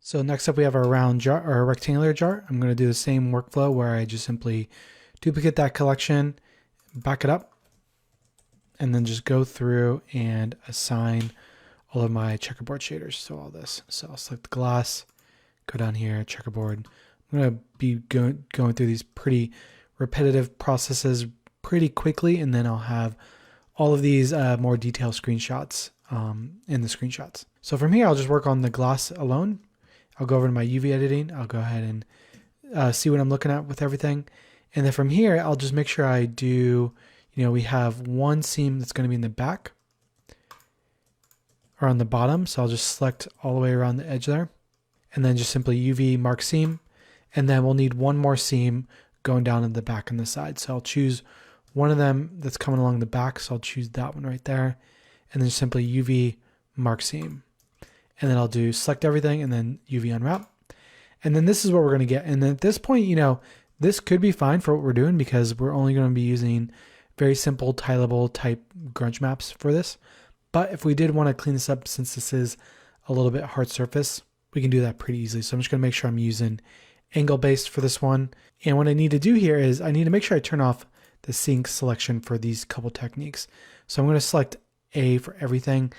So next up we have our round jar or a rectangular jar. I'm going to do the same workflow where I just simply duplicate that collection, back it up, and then just go through and assign all of my checkerboard shaders. So all this. So I'll select the glass, go down here, checkerboard. I'm going to be going through these pretty repetitive processes pretty quickly, and then I'll have all of these more detailed screenshots in the screenshots. So from here, I'll just work on the glass alone. I'll go over to my UV editing. I'll go ahead and see what I'm looking at with everything. And then from here, I'll just make sure I do, we have one seam that's going to be in the back or on the bottom. So I'll just select all the way around the edge there and then just simply UV mark seam. And then we'll need one more seam going down in the back and the side. So I'll choose one of them that's coming along the back. So I'll choose that one right there and then simply UV mark seam. And then I'll do select everything and then UV unwrap. And then this is what we're going to get. And then at this point, this could be fine for what we're doing because we're only going to be using very simple tileable type grunge maps for this. But if we did want to clean this up, since this is a little bit hard surface, we can do that pretty easily. So I'm just going to make sure I'm using angle based for this one. And what I need to do here is I need to make sure I turn off the sync selection for these couple techniques. So I'm going to select A for everything.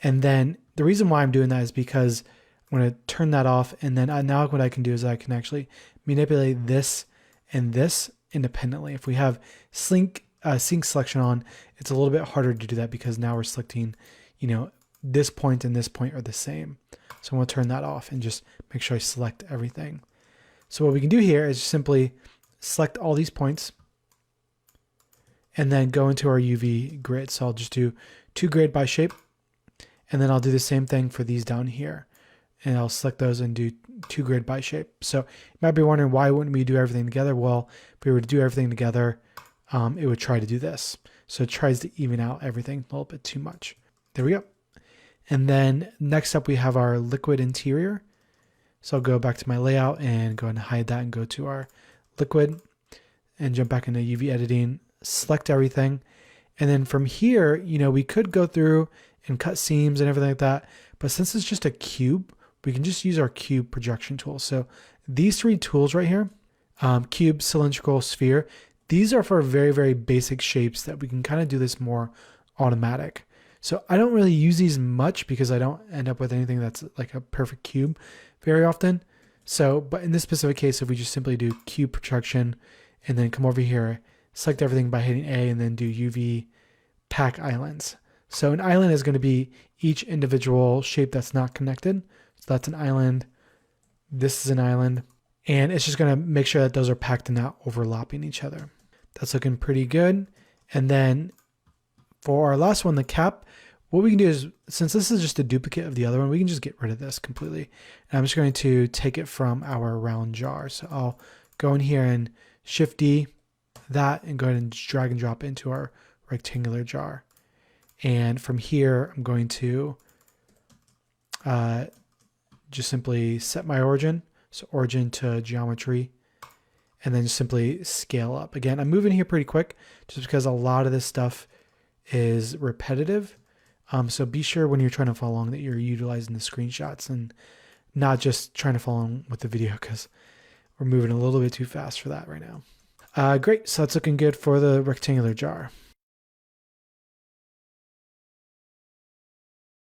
And then the reason why I'm doing that is because I'm going to turn that off. And then now what I can do is I can actually manipulate this and this independently. If we have sync selection on, it's a little bit harder to do that because now we're selecting, this point and this point are the same. So I'm going to turn that off and just make sure I select everything. So what we can do here is simply select all these points and then go into our UV grid. So I'll just do 2 grid by shape. And then I'll do the same thing for these down here. And I'll select those and do 2 grid by shape. So you might be wondering, why wouldn't we do everything together? Well, if we were to do everything together, it would try to do this. So it tries to even out everything a little bit too much. There we go. And then next up we have our liquid interior. So I'll go back to my layout and go ahead and hide that and go to our liquid and jump back into UV editing, select everything. And then from here, we could go through and cut seams and everything like that. But since it's just a cube, we can just use our cube projection tool. So these 3 tools right here, cube, cylindrical, sphere, these are for very, very basic shapes that we can kind of do this more automatic. So I don't really use these much because I don't end up with anything that's like a perfect cube very often. So, but in this specific case, if we just simply do cube projection and then come over here, select everything by hitting A and then do UV pack islands. So an island is going to be each individual shape that's not connected. So that's an island. This is an island. And it's just going to make sure that those are packed and not overlapping each other. That's looking pretty good. And then for our last one, the cap, what we can do is, since this is just a duplicate of the other one, we can just get rid of this completely. And I'm just going to take it from our round jar. So I'll go in here and Shift D that and go ahead and drag and drop into our rectangular jar. And from here, I'm going to just simply set my origin. So origin to geometry, and then just simply scale up. Again, I'm moving here pretty quick just because a lot of this stuff is repetitive. So be sure when you're trying to follow along that you're utilizing the screenshots and not just trying to follow along with the video because we're moving a little bit too fast for that right now. Great, so that's looking good for the rectangular jar.